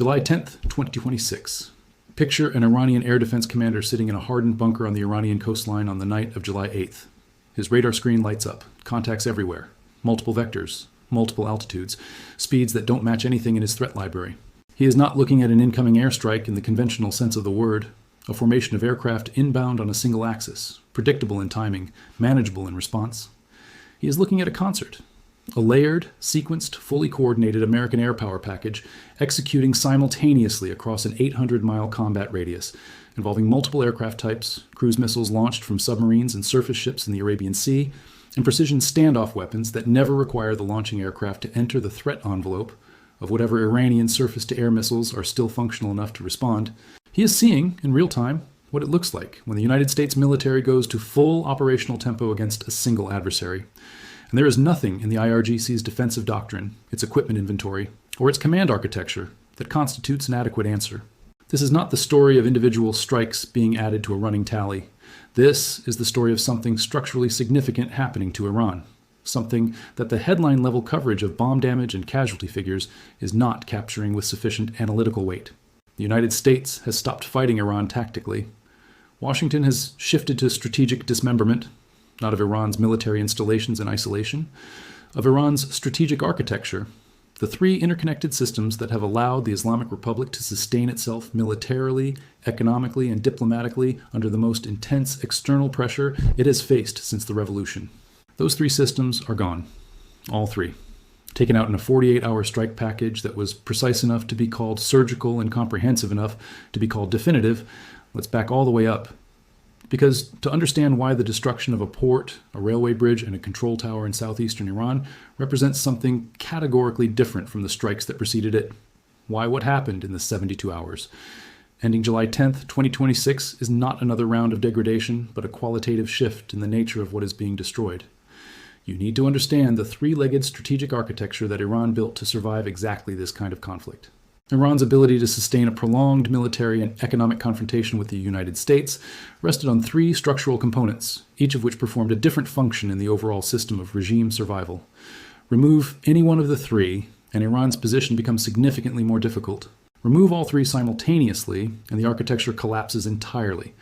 July 10th, 2026. Picture an Iranian air defense commander sitting in a hardened bunker on the Iranian coastline on the night of July 8th. His radar screen lights up, contacts everywhere, multiple vectors, multiple altitudes, speeds that don't match anything in his threat library. He is not looking at an incoming airstrike in the conventional sense of the word, a formation of aircraft inbound on a single axis, predictable in timing, manageable in response. He is looking at a concert, a layered, sequenced, fully coordinated American air power package executing simultaneously across an 800-mile combat radius, involving multiple aircraft types, cruise missiles launched from submarines and surface ships in the Arabian Sea, and precision standoff weapons that never require the launching aircraft to enter the threat envelope of whatever Iranian surface-to-air missiles are still functional enough to respond. He is seeing, in real time, what it looks like when the United States military goes to full operational tempo against a single adversary. And there is nothing in the IRGC's defensive doctrine, its equipment inventory, or its command architecture that constitutes an adequate answer. This is not the story of individual strikes being added to a running tally. This is the story of something structurally significant happening to Iran, something that the headline-level coverage of bomb damage and casualty figures is not capturing with sufficient analytical weight. The United States has stopped fighting Iran tactically. Washington has shifted to strategic dismemberment, not of Iran's military installations in isolation, of Iran's strategic architecture, the three interconnected systems that have allowed the Islamic Republic to sustain itself militarily, economically, and diplomatically under the most intense external pressure it has faced since the revolution. Those three systems are gone. All three. Taken out in a 48-hour strike package that was precise enough to be called surgical and comprehensive enough to be called definitive. Let's back all the way up. Because to understand why the destruction of a port, a railway bridge, and a control tower in southeastern Iran represents something categorically different from the strikes that preceded it, why what happened in the 72 hours. Ending July 10th, 2026 is not another round of degradation, but a qualitative shift in the nature of what is being destroyed. You need to understand the three-legged strategic architecture that Iran built to survive exactly this kind of conflict. Iran's ability to sustain a prolonged military and economic confrontation with the United States rested on three structural components, each of which performed a different function in the overall system of regime survival. Remove any one of the three, and Iran's position becomes significantly more difficult. Remove all three simultaneously, and the architecture collapses entirely,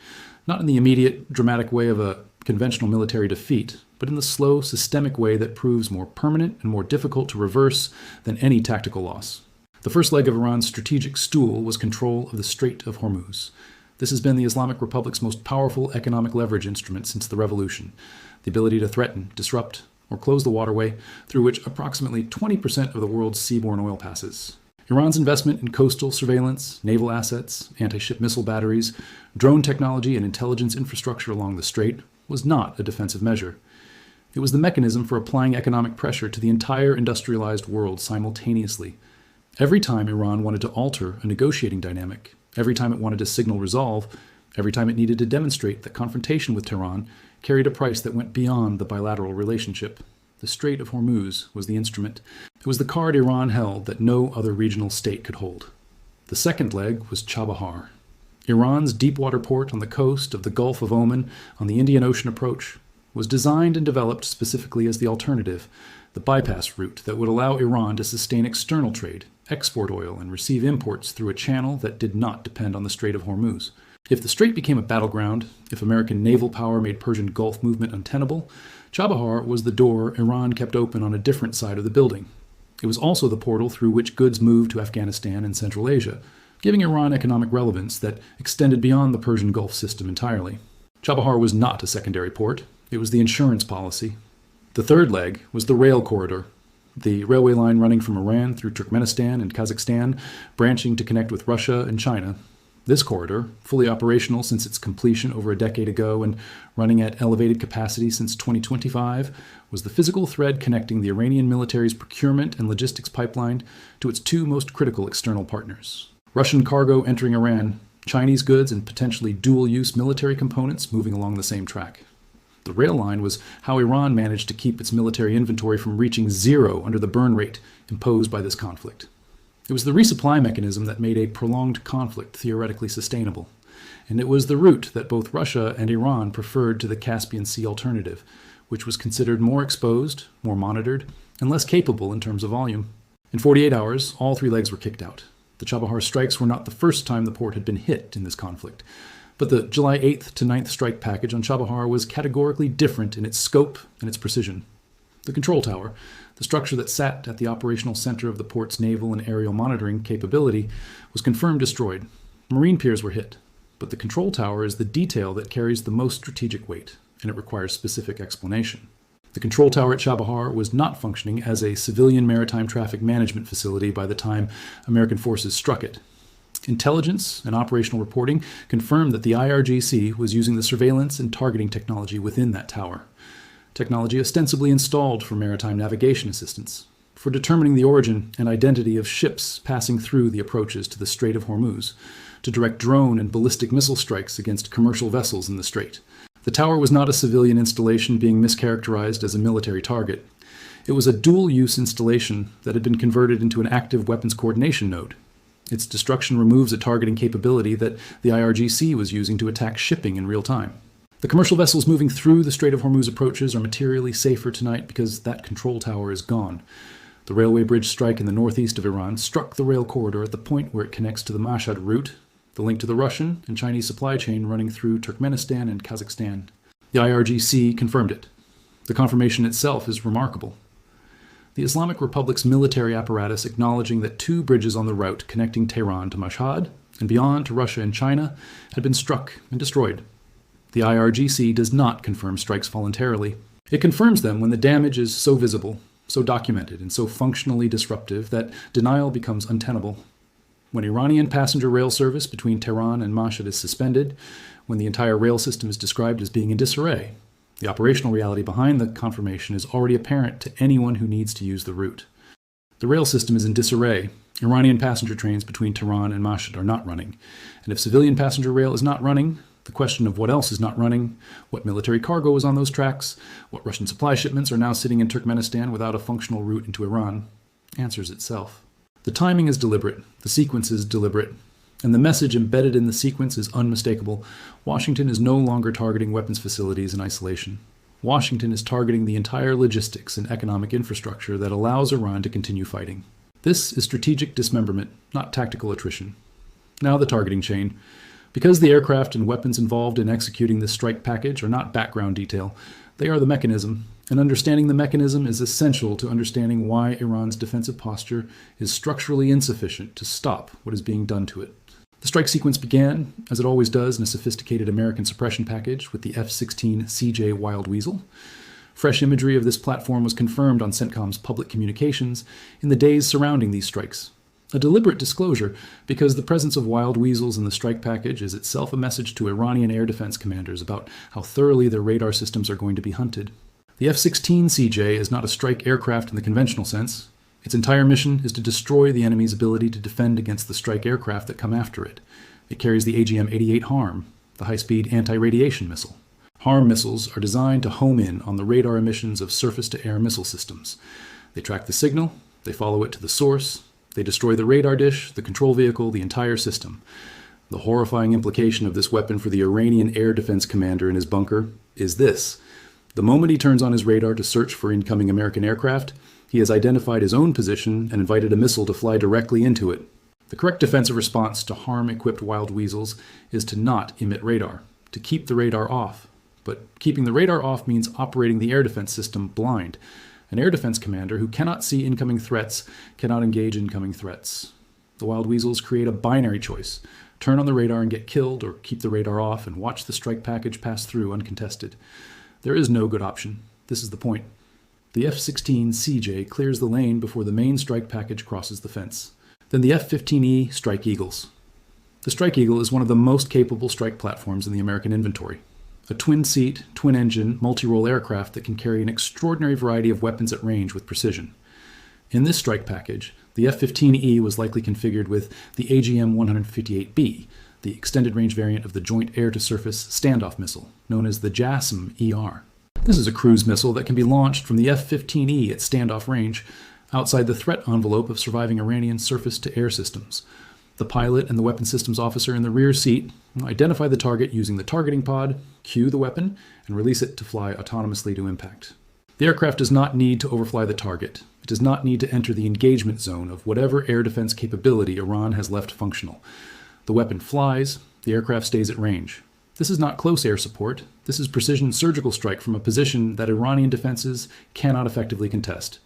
not in the immediate, dramatic way of a conventional military defeat, but in the slow, systemic way that proves more permanent and more difficult to reverse than any tactical loss. The first leg of Iran's strategic stool was control of the Strait of Hormuz. This has been the Islamic Republic's most powerful economic leverage instrument since the revolution, the ability to threaten, disrupt, or close the waterway through which approximately 20% of the world's seaborne oil passes. Iran's investment in coastal surveillance, naval assets, anti-ship missile batteries, drone technology, and intelligence infrastructure along the strait was not a defensive measure. It was the mechanism for applying economic pressure to the entire industrialized world simultaneously. Every time Iran wanted to alter a negotiating dynamic, every time it wanted to signal resolve, every time it needed to demonstrate that confrontation with Tehran carried a price that went beyond the bilateral relationship, the Strait of Hormuz was the instrument. It was the card Iran held that no other regional state could hold. The second leg was Chabahar, Iran's deep-water port on the coast of the Gulf of Oman on the Indian Ocean approach, was designed and developed specifically as the alternative, the bypass route that would allow Iran to sustain external trade, export oil, and receive imports through a channel that did not depend on the Strait of Hormuz. If the strait became a battleground, if American naval power made Persian Gulf movement untenable, Chabahar was the door Iran kept open on a different side of the building. It was also the portal through which goods moved to Afghanistan and Central Asia, giving Iran economic relevance that extended beyond the Persian Gulf system entirely. Chabahar was not a secondary port. It was the insurance policy. The third leg was the rail corridor, the railway line running from Iran through Turkmenistan and Kazakhstan, branching to connect with Russia and China. This corridor, fully operational since its completion over a decade ago and running at elevated capacity since 2025, was the physical thread connecting the Iranian military's procurement and logistics pipeline to its two most critical external partners. Russian cargo entering Iran, Chinese goods and potentially dual-use military components moving along the same track. The rail line was how Iran managed to keep its military inventory from reaching zero under the burn rate imposed by this conflict. It was the resupply mechanism that made a prolonged conflict theoretically sustainable, and it was the route that both Russia and Iran preferred to the Caspian Sea alternative, which was considered more exposed, more monitored, and less capable in terms of volume. In 48 hours, all three legs were kicked out. The Chabahar strikes were not the first time the port had been hit in this conflict, but the July 8th to 9th strike package on Chabahar was categorically different in its scope and its precision. The control tower, the structure that sat at the operational center of the port's naval and aerial monitoring capability, was confirmed destroyed. Marine piers were hit, but the control tower is the detail that carries the most strategic weight, and it requires specific explanation. The control tower at Chabahar was not functioning as a civilian maritime traffic management facility by the time American forces struck it. Intelligence and operational reporting confirmed that the IRGC was using the surveillance and targeting technology within that tower. Technology ostensibly installed for maritime navigation assistance, for determining the origin and identity of ships passing through the approaches to the Strait of Hormuz, to direct drone and ballistic missile strikes against commercial vessels in the strait. The tower was not a civilian installation being mischaracterized as a military target. It was a dual-use installation that had been converted into an active weapons coordination node. Its destruction removes a targeting capability that the IRGC was using to attack shipping in real time. The commercial vessels moving through the Strait of Hormuz approaches are materially safer tonight because that control tower is gone. The railway bridge strike in the northeast of Iran struck the rail corridor at the point where it connects to the Mashhad route, the link to the Russian and Chinese supply chain running through Turkmenistan and Kazakhstan. The IRGC confirmed it. The confirmation itself is remarkable. The Islamic Republic's military apparatus acknowledging that 2 bridges on the route connecting Tehran to Mashhad and beyond to Russia and China had been struck and destroyed. The IRGC does not confirm strikes voluntarily. It confirms them when the damage is so visible, so documented, and so functionally disruptive that denial becomes untenable. When Iranian passenger rail service between Tehran and Mashhad is suspended, when the entire rail system is described as being in disarray, the operational reality behind the confirmation is already apparent to anyone who needs to use the route. The rail system is in disarray. Iranian passenger trains between Tehran and Mashhad are not running. And if civilian passenger rail is not running, the question of what else is not running, what military cargo is on those tracks, what Russian supply shipments are now sitting in Turkmenistan without a functional route into Iran, answers itself. The timing is deliberate, the sequence is deliberate, and the message embedded in the sequence is unmistakable. Washington is no longer targeting weapons facilities in isolation. Washington is targeting the entire logistics and economic infrastructure that allows Iran to continue fighting. This is strategic dismemberment, not tactical attrition. Now the targeting chain. Because the aircraft and weapons involved in executing this strike package are not background detail, they are the mechanism, and understanding the mechanism is essential to understanding why Iran's defensive posture is structurally insufficient to stop what is being done to it. The strike sequence began, as it always does in a sophisticated American suppression package, with the F-16CJ Wild Weasel. Fresh imagery of this platform was confirmed on CENTCOM's public communications in the days surrounding these strikes. A deliberate disclosure, because the presence of wild weasels in the strike package is itself a message to Iranian air defense commanders about how thoroughly their radar systems are going to be hunted. The F-16CJ is not a strike aircraft in the conventional sense. Its entire mission is to destroy the enemy's ability to defend against the strike aircraft that come after it. It carries the AGM-88 HARM, the high-speed anti-radiation missile. HARM missiles are designed to home in on the radar emissions of surface-to-air missile systems. They track the signal, they follow it to the source, they destroy the radar dish, the control vehicle, the entire system. The horrifying implication of this weapon for the Iranian air defense commander in his bunker is this. The moment he turns on his radar to search for incoming American aircraft, he has identified his own position and invited a missile to fly directly into it. The correct defensive response to HARM-equipped Wild Weasels is to not emit radar, to keep the radar off. But keeping the radar off means operating the air defense system blind. An air defense commander who cannot see incoming threats cannot engage incoming threats. The Wild Weasels create a binary choice. Turn on the radar and get killed, or keep the radar off and watch the strike package pass through uncontested. There is no good option. This is the point. The F-16CJ clears the lane before the main strike package crosses the fence. Then the F-15E Strike Eagles. The Strike Eagle is one of the most capable strike platforms in the American inventory. A twin-seat, twin-engine, multi-role aircraft that can carry an extraordinary variety of weapons at range with precision. In this strike package, the F-15E was likely configured with the AGM-88B, the extended-range variant of the Joint Air-to-Surface Standoff Missile, known as the JASSM-ER. This is a cruise missile that can be launched from the F-15E at standoff range, outside the threat envelope of surviving Iranian surface-to-air systems. The pilot and the weapons systems officer in the rear seat identify the target using the targeting pod, cue the weapon, and release it to fly autonomously to impact. The aircraft does not need to overfly the target. It does not need to enter the engagement zone of whatever air defense capability Iran has left functional. The weapon flies, the aircraft stays at range. This is not close air support. This is precision surgical strike from a position that Iranian defenses cannot effectively contest.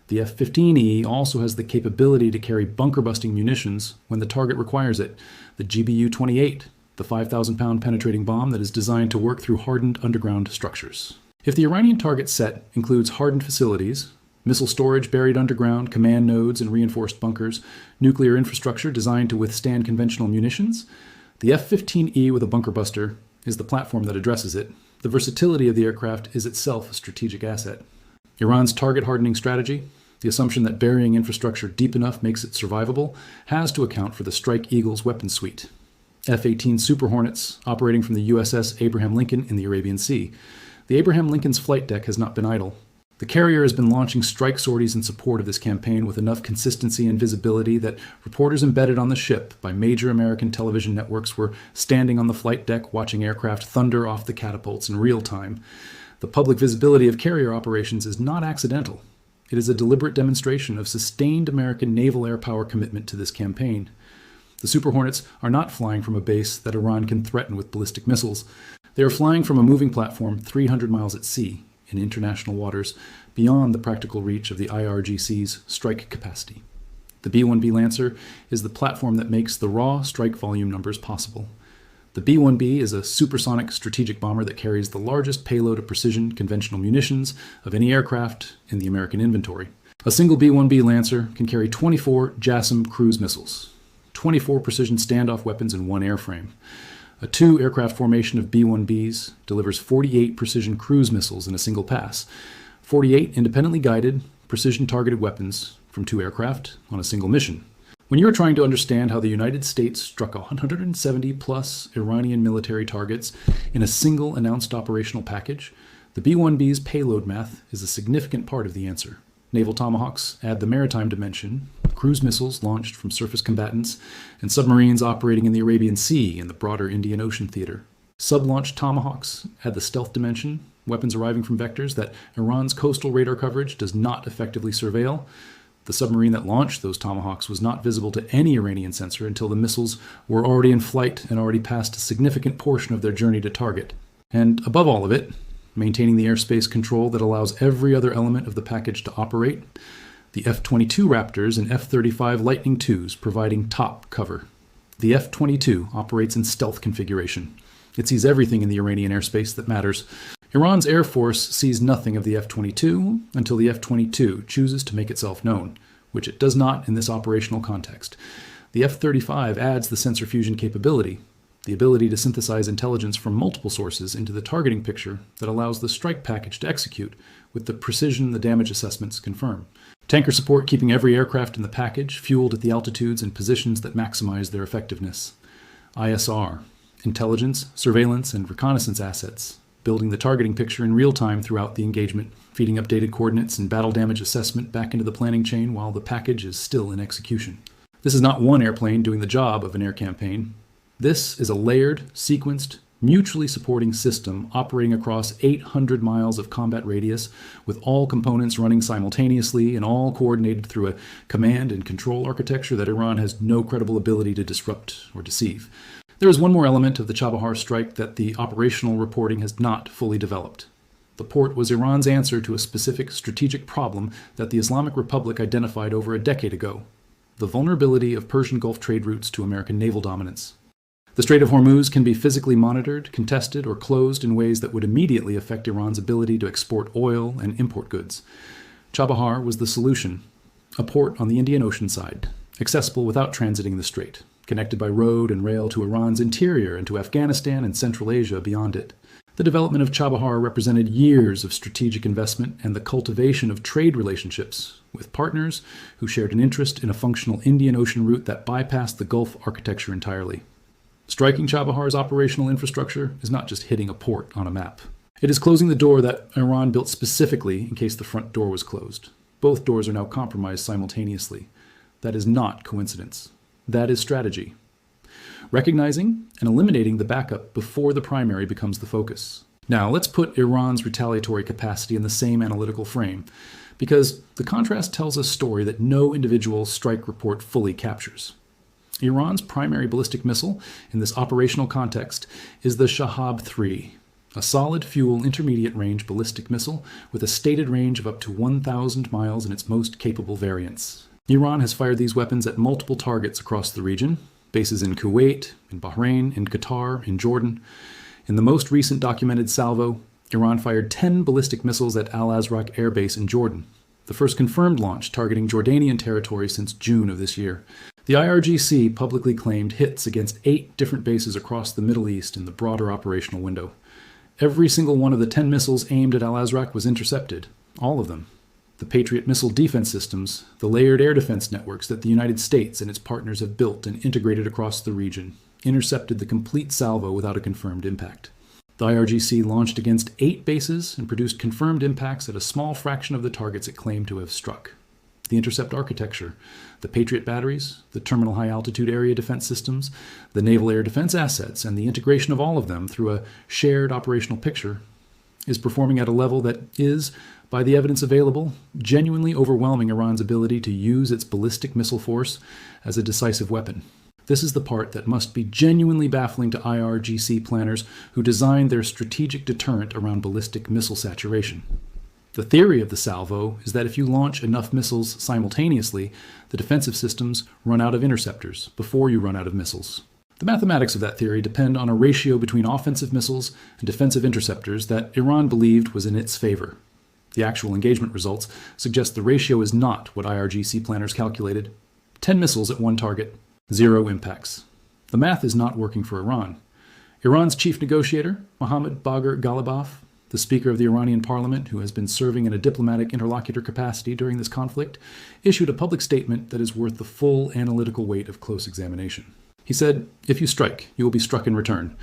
The F-15E also has the capability to carry bunker-busting munitions when the target requires it. The GBU-28, the 5,000-pound penetrating bomb that is designed to work through hardened underground structures. If the Iranian target set includes hardened facilities, missile storage buried underground, command nodes and reinforced bunkers, nuclear infrastructure designed to withstand conventional munitions, the F-15E with a bunker buster is the platform that addresses it. The versatility of the aircraft is itself a strategic asset. Iran's target hardening strategy, the assumption that burying infrastructure deep enough makes it survivable, has to account for the Strike Eagles weapon suite. F-18 Super Hornets operating from the USS Abraham Lincoln in the Arabian Sea. The Abraham Lincoln's flight deck has not been idle. The carrier has been launching strike sorties in support of this campaign with enough consistency and visibility that reporters embedded on the ship by major American television networks were standing on the flight deck watching aircraft thunder off the catapults in real time. The public visibility of carrier operations is not accidental. It is a deliberate demonstration of sustained American naval air power commitment to this campaign. The Super Hornets are not flying from a base that Iran can threaten with ballistic missiles. They are flying from a moving platform 300 miles at sea in international waters beyond the practical reach of the IRGC's strike capacity. The B-1B Lancer is the platform that makes the raw strike volume numbers possible. The B-1B is a supersonic strategic bomber that carries the largest payload of precision conventional munitions of any aircraft in the American inventory. A single B-1B Lancer can carry 24 JASSM cruise missiles, 24 precision standoff weapons in one airframe. A two-aircraft formation of B-1Bs delivers 48 precision cruise missiles in a single pass, 48 independently guided, precision-targeted weapons from two aircraft on a single mission. When you're trying to understand how the United States struck 170-plus Iranian military targets in a single announced operational package, the B-1B's payload math is a significant part of the answer. Naval Tomahawks add the maritime dimension, cruise missiles launched from surface combatants, and submarines operating in the Arabian Sea and the broader Indian Ocean theater. Sub-launched Tomahawks add the stealth dimension, weapons arriving from vectors that Iran's coastal radar coverage does not effectively surveil. The submarine that launched those Tomahawks was not visible to any Iranian sensor until the missiles were already in flight and already passed a significant portion of their journey to target. And above all of it, maintaining the airspace control that allows every other element of the package to operate, the F-22 Raptors and F-35 Lightning IIs providing top cover. The F-22 operates in stealth configuration. It sees everything in the Iranian airspace that matters. Iran's Air Force sees nothing of the F-22 until the F-22 chooses to make itself known, which it does not in this operational context. The F-35 adds the sensor fusion capability, the ability to synthesize intelligence from multiple sources into the targeting picture that allows the strike package to execute with the precision the damage assessments confirm. Tanker support keeping every aircraft in the package fueled at the altitudes and positions that maximize their effectiveness. ISR, intelligence, surveillance, and reconnaissance assets, building the targeting picture in real time throughout the engagement, feeding updated coordinates and battle damage assessment back into the planning chain while the package is still in execution. This is not one airplane doing the job of an air campaign. This is a layered, sequenced, mutually supporting system operating across 800 miles of combat radius with all components running simultaneously and all coordinated through a command and control architecture that Iran has no credible ability to disrupt or deceive. There is one more element of the Chabahar strike that the operational reporting has not fully developed. The port was Iran's answer to a specific strategic problem that the Islamic Republic identified over a decade ago: the vulnerability of Persian Gulf trade routes to American naval dominance. The Strait of Hormuz can be physically monitored, contested, or closed in ways that would immediately affect Iran's ability to export oil and import goods. Chabahar was the solution, a port on the Indian Ocean side, accessible without transiting the strait, connected by road and rail to Iran's interior and to Afghanistan and Central Asia beyond it. The development of Chabahar represented years of strategic investment and the cultivation of trade relationships with partners who shared an interest in a functional Indian Ocean route that bypassed the Gulf architecture entirely. Striking Chabahar's operational infrastructure is not just hitting a port on a map. It is closing the door that Iran built specifically in case the front door was closed. Both doors are now compromised simultaneously. That is not coincidence. That is strategy. Recognizing and eliminating the backup before the primary becomes the focus. Now, let's put Iran's retaliatory capacity in the same analytical frame, because the contrast tells a story that no individual strike report fully captures. Iran's primary ballistic missile in this operational context is the Shahab-3, a solid-fuel intermediate-range ballistic missile with a stated range of up to 1,000 miles in its most capable variants. Iran has fired these weapons at multiple targets across the region, bases in Kuwait, in Bahrain, in Qatar, in Jordan. In the most recent documented salvo, Iran fired 10 ballistic missiles at Al-Azraq Air Base in Jordan, the first confirmed launch targeting Jordanian territory since June of this year. The IRGC publicly claimed hits against 8 different bases across the Middle East in the broader operational window. Every single one of the 10 missiles aimed at Al-Azraq was intercepted, all of them. The Patriot missile defense systems, the layered air defense networks that the United States and its partners have built and integrated across the region, intercepted the complete salvo without a confirmed impact. The IRGC launched against 8 bases and produced confirmed impacts at a small fraction of the targets it claimed to have struck. The intercept architecture, the Patriot batteries, the terminal high-altitude area defense systems, the naval air defense assets, and the integration of all of them through a shared operational picture is performing at a level that is, by the evidence available, genuinely overwhelming Iran's ability to use its ballistic missile force as a decisive weapon. This is the part that must be genuinely baffling to IRGC planners who designed their strategic deterrent around ballistic missile saturation. The theory of the salvo is that if you launch enough missiles simultaneously, the defensive systems run out of interceptors before you run out of missiles. The mathematics of that theory depend on a ratio between offensive missiles and defensive interceptors that Iran believed was in its favor. The actual engagement results suggest the ratio is not what IRGC planners calculated. 10 missiles at one target, 0 impacts. The math is not working for Iran. Iran's chief negotiator, Mohammad Bagher Ghalibaf, the Speaker of the Iranian parliament, who has been serving in a diplomatic interlocutor capacity during this conflict, issued a public statement that is worth the full analytical weight of close examination. He said, "If you strike, you will be struck in return."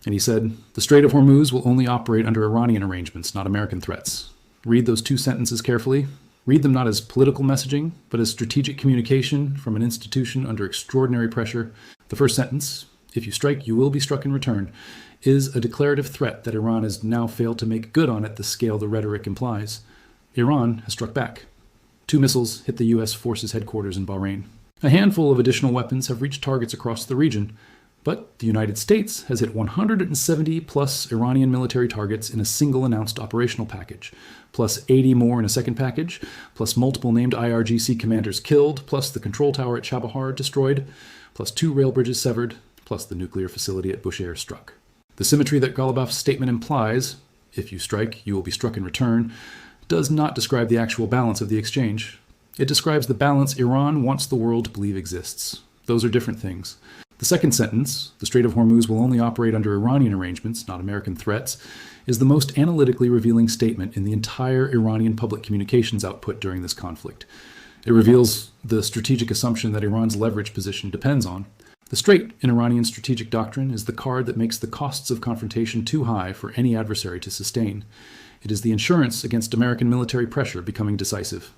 And he said, "The Strait of Hormuz will only operate under Iranian arrangements, not American threats." Read those 2 sentences carefully. Read them not as political messaging, but as strategic communication from an institution under extraordinary pressure. The first sentence, "If you strike, you will be struck in return," is a declarative threat that Iran has now failed to make good on at the scale the rhetoric implies. Iran has struck back. 2 missiles hit the U.S. forces headquarters in Bahrain. A handful of additional weapons have reached targets across the region, but the United States has hit 170-plus Iranian military targets in a single announced operational package, plus 80 more in a second package, plus multiple named IRGC commanders killed, plus the control tower at Chabahar destroyed, plus 2 rail bridges severed, plus the nuclear facility at Bushehr struck. The symmetry that Ghalibaf's statement implies, "If you strike, you will be struck in return," does not describe the actual balance of the exchange. It describes the balance Iran wants the world to believe exists. Those are different things. The second sentence, "The Strait of Hormuz will only operate under Iranian arrangements, not American threats," is the most analytically revealing statement in the entire Iranian public communications output during this conflict. It reveals the strategic assumption that Iran's leverage position depends on. The strait in Iranian strategic doctrine is the card that makes the costs of confrontation too high for any adversary to sustain. It is the insurance against American military pressure becoming decisive.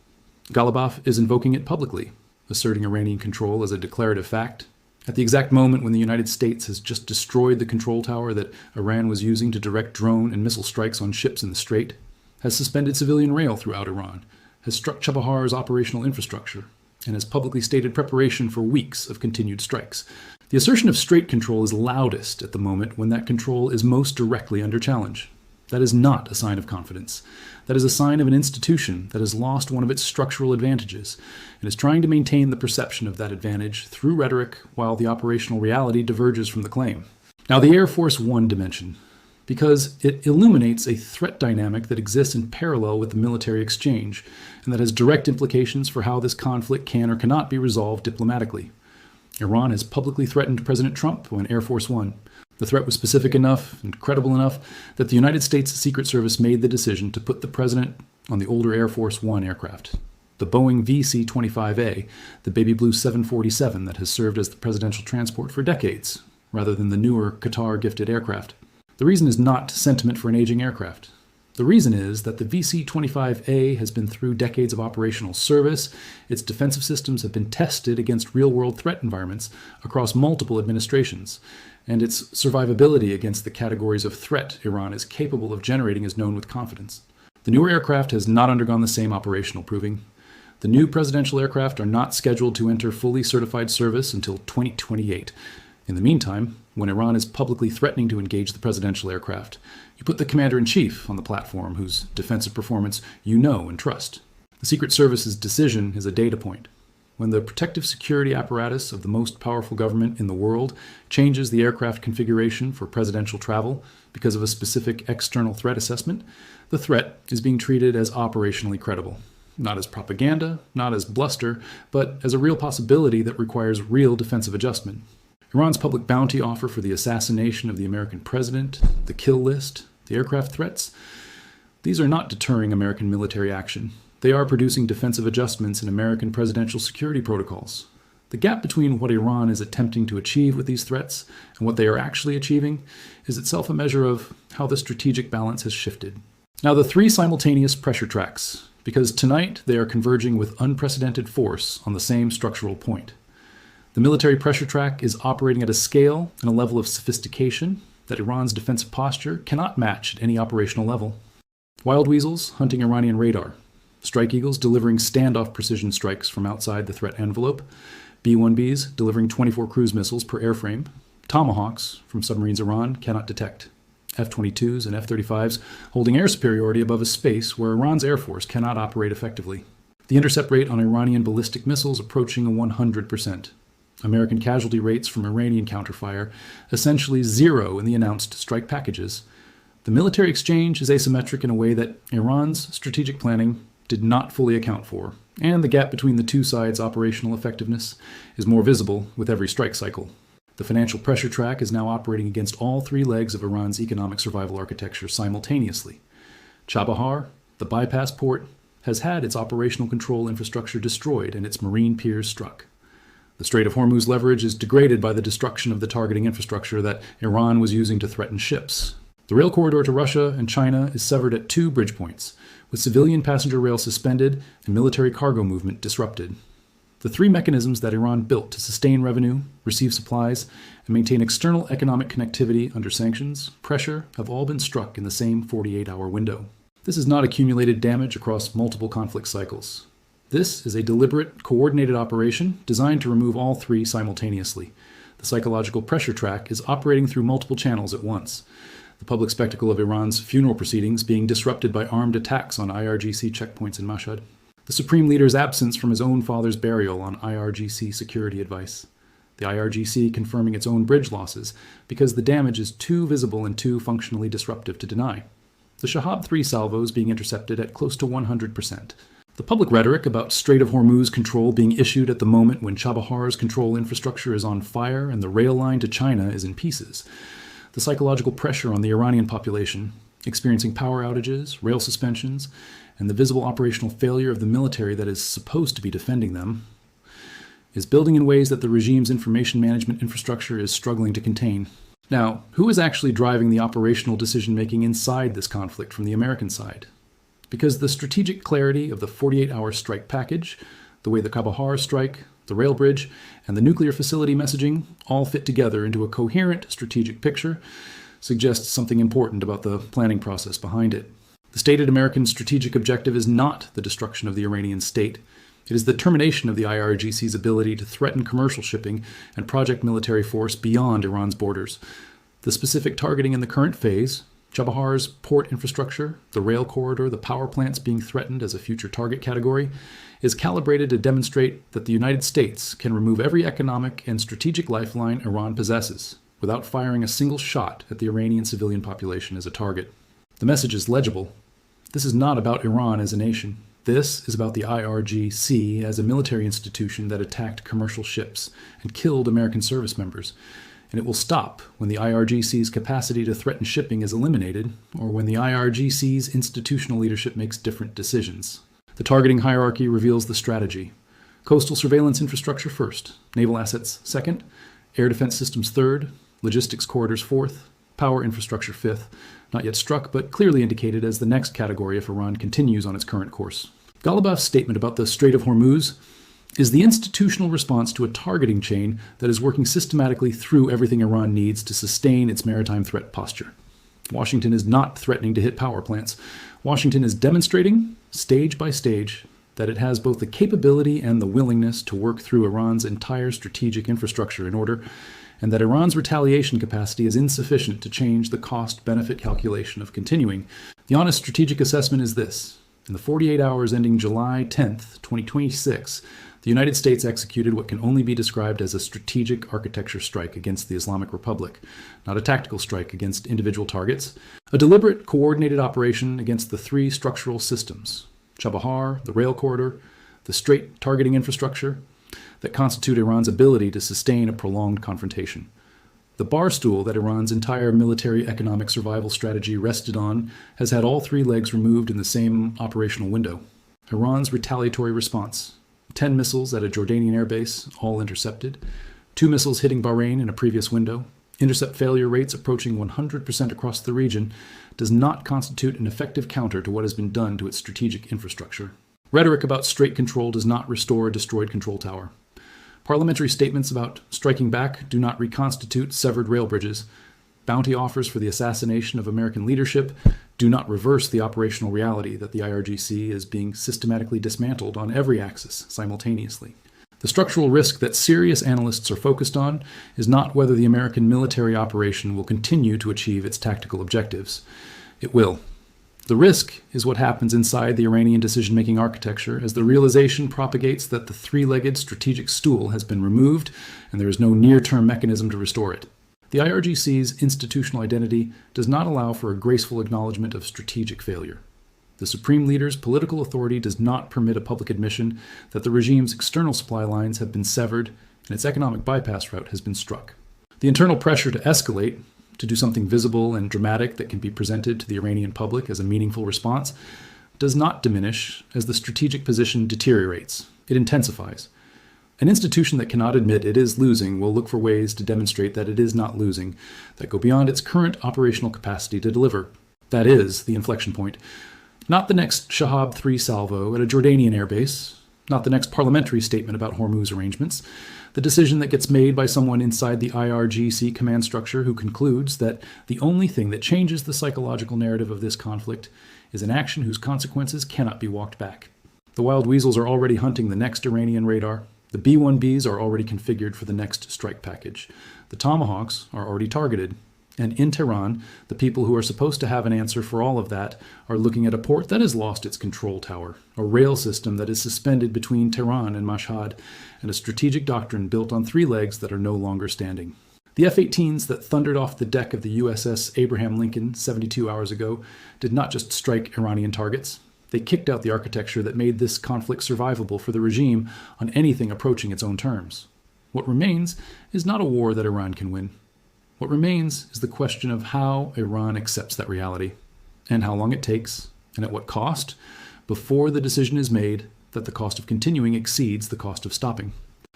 Ghalibaf is invoking it publicly, asserting Iranian control as a declarative fact, at the exact moment when the United States has just destroyed the control tower that Iran was using to direct drone and missile strikes on ships in the strait, has suspended civilian rail throughout Iran, has struck Chabahar's operational infrastructure, and has publicly stated preparation for weeks of continued strikes. The assertion of strait control is loudest at the moment when that control is most directly under challenge. That is not a sign of confidence. That is a sign of an institution that has lost one of its structural advantages and is trying to maintain the perception of that advantage through rhetoric while the operational reality diverges from the claim. Now, the Air Force One dimension, because it illuminates a threat dynamic that exists in parallel with the military exchange, and that has direct implications for how this conflict can or cannot be resolved diplomatically. Iran has publicly threatened President Trump on Air Force One. The threat was specific enough and credible enough that the United States Secret Service made the decision to put the president on the older Air Force One aircraft, the Boeing VC-25A, the baby blue 747 that has served as the presidential transport for decades, rather than the newer Qatar-gifted aircraft. The reason is not sentiment for an aging aircraft. The reason is that the VC-25A has been through decades of operational service, its defensive systems have been tested against real-world threat environments across multiple administrations, and its survivability against the categories of threat Iran is capable of generating is known with confidence. The newer aircraft has not undergone the same operational proving. The new presidential aircraft are not scheduled to enter fully certified service until 2028. In the meantime, when Iran is publicly threatening to engage the presidential aircraft, you put the commander-in-chief on the platform whose defensive performance you know and trust. The Secret Service's decision is a data point. When the protective security apparatus of the most powerful government in the world changes the aircraft configuration for presidential travel because of a specific external threat assessment, the threat is being treated as operationally credible. Not as propaganda, not as bluster, but as a real possibility that requires real defensive adjustment. Iran's public bounty offer for the assassination of the American president, the kill list, the aircraft threats, these are not deterring American military action. They are producing defensive adjustments in American presidential security protocols. The gap between what Iran is attempting to achieve with these threats and what they are actually achieving is itself a measure of how the strategic balance has shifted. Now, the three simultaneous pressure tracks, because tonight they are converging with unprecedented force on the same structural point. The military pressure track is operating at a scale and a level of sophistication that Iran's defensive posture cannot match at any operational level. Wild Weasels hunting Iranian radar, Strike Eagles delivering standoff precision strikes from outside the threat envelope, B-1Bs delivering 24 cruise missiles per airframe, Tomahawks from submarines Iran cannot detect, F-22s and F-35s holding air superiority above a space where Iran's air force cannot operate effectively. The intercept rate on Iranian ballistic missiles approaching 100%. American casualty rates from Iranian counterfire essentially zero in the announced strike packages. The military exchange is asymmetric in a way that Iran's strategic planning did not fully account for, and the gap between the two sides' operational effectiveness is more visible with every strike cycle. The financial pressure track is now operating against all three legs of Iran's economic survival architecture simultaneously. Chabahar, the bypass port, has had its operational control infrastructure destroyed and its marine piers struck. The Strait of Hormuz leverage is degraded by the destruction of the targeting infrastructure that Iran was using to threaten ships. The rail corridor to Russia and China is severed at 2 bridge points, with civilian passenger rail suspended and military cargo movement disrupted. The three mechanisms that Iran built to sustain revenue, receive supplies, and maintain external economic connectivity under sanctions, pressure, have all been struck in the same 48-hour window. This is not accumulated damage across multiple conflict cycles. This is a deliberate, coordinated operation designed to remove all three simultaneously. The psychological pressure track is operating through multiple channels at once. The public spectacle of Iran's funeral proceedings being disrupted by armed attacks on IRGC checkpoints in Mashhad. The Supreme Leader's absence from his own father's burial on IRGC security advice. The IRGC confirming its own bridge losses because the damage is too visible and too functionally disruptive to deny. The Shahab 3 salvos being intercepted at close to 100%. The public rhetoric about Strait of Hormuz control being issued at the moment when Chabahar's control infrastructure is on fire and the rail line to China is in pieces. The psychological pressure on the Iranian population, experiencing power outages, rail suspensions, and the visible operational failure of the military that is supposed to be defending them, is building in ways that the regime's information management infrastructure is struggling to contain. Now, who is actually driving the operational decision-making inside this conflict from the American side? Because the strategic clarity of the 48-hour strike package, the way the Chabahar strike, the rail bridge, and the nuclear facility messaging all fit together into a coherent strategic picture suggests something important about the planning process behind it. The stated American strategic objective is not the destruction of the Iranian state. It is the termination of the IRGC's ability to threaten commercial shipping and project military force beyond Iran's borders. The specific targeting in the current phase, Chabahar's port infrastructure, the rail corridor, the power plants being threatened as a future target category, is calibrated to demonstrate that the United States can remove every economic and strategic lifeline Iran possesses without firing a single shot at the Iranian civilian population as a target. The message is legible. This is not about Iran as a nation. This is about the IRGC as a military institution that attacked commercial ships and killed American service members. And it will stop when the IRGC's capacity to threaten shipping is eliminated, or when the IRGC's institutional leadership makes different decisions. The targeting hierarchy reveals the strategy. Coastal surveillance infrastructure first, naval assets second, air defense systems third, logistics corridors fourth, power infrastructure fifth, not yet struck but clearly indicated as the next category if Iran continues on its current course. Ghalibaf's statement about the Strait of Hormuz is the institutional response to a targeting chain that is working systematically through everything Iran needs to sustain its maritime threat posture. Washington is not threatening to hit power plants. Washington is demonstrating, stage by stage, that it has both the capability and the willingness to work through Iran's entire strategic infrastructure in order, and that Iran's retaliation capacity is insufficient to change the cost-benefit calculation of continuing. The honest strategic assessment is this. In the 48 hours ending July 10th, 2026, the United States executed what can only be described as a strategic architecture strike against the Islamic Republic, not a tactical strike against individual targets, a deliberate, coordinated operation against the three structural systems, Chabahar, the rail corridor, the strait targeting infrastructure, that constitute Iran's ability to sustain a prolonged confrontation. The bar stool that Iran's entire military economic survival strategy rested on has had all three legs removed in the same operational window. Iran's retaliatory response: 10 missiles at a Jordanian airbase, all intercepted, 2 missiles hitting Bahrain in a previous window, intercept failure rates approaching 100% across the region, does not constitute an effective counter to what has been done to its strategic infrastructure. Rhetoric about strait control does not restore a destroyed control tower. Parliamentary statements about striking back do not reconstitute severed rail bridges. Bounty offers for the assassination of American leadership do not reverse the operational reality that the IRGC is being systematically dismantled on every axis simultaneously. The structural risk that serious analysts are focused on is not whether the American military operation will continue to achieve its tactical objectives. It will. The risk is what happens inside the Iranian decision-making architecture as the realization propagates that the three-legged strategic stool has been removed and there is no near-term mechanism to restore it. The IRGC's institutional identity does not allow for a graceful acknowledgement of strategic failure. The supreme leader's political authority does not permit a public admission that the regime's external supply lines have been severed and its economic bypass route has been struck. The internal pressure to escalate, to do something visible and dramatic that can be presented to the Iranian public as a meaningful response, does not diminish as the strategic position deteriorates. It intensifies. An institution that cannot admit it is losing will look for ways to demonstrate that it is not losing, that go beyond its current operational capacity to deliver. That is the inflection point. Not the next Shahab 3 salvo at a Jordanian airbase, not the next parliamentary statement about Hormuz arrangements, the decision that gets made by someone inside the IRGC command structure who concludes that the only thing that changes the psychological narrative of this conflict is an action whose consequences cannot be walked back. The Wild Weasels are already hunting the next Iranian radar. The B-1Bs are already configured for the next strike package. The Tomahawks are already targeted. And in Tehran, the people who are supposed to have an answer for all of that are looking at a port that has lost its control tower, a rail system that is suspended between Tehran and Mashhad, and a strategic doctrine built on three legs that are no longer standing. The F-18s that thundered off the deck of the USS Abraham Lincoln 72 hours ago did not just strike Iranian targets. They kicked out the architecture that made this conflict survivable for the regime on anything approaching its own terms. What remains is not a war that Iran can win. What remains is the question of how Iran accepts that reality, and how long it takes, and at what cost, before the decision is made that the cost of continuing exceeds the cost of stopping.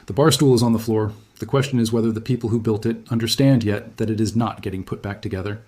The bar stool is on the floor. The question is whether the people who built it understand yet that it is not getting put back together.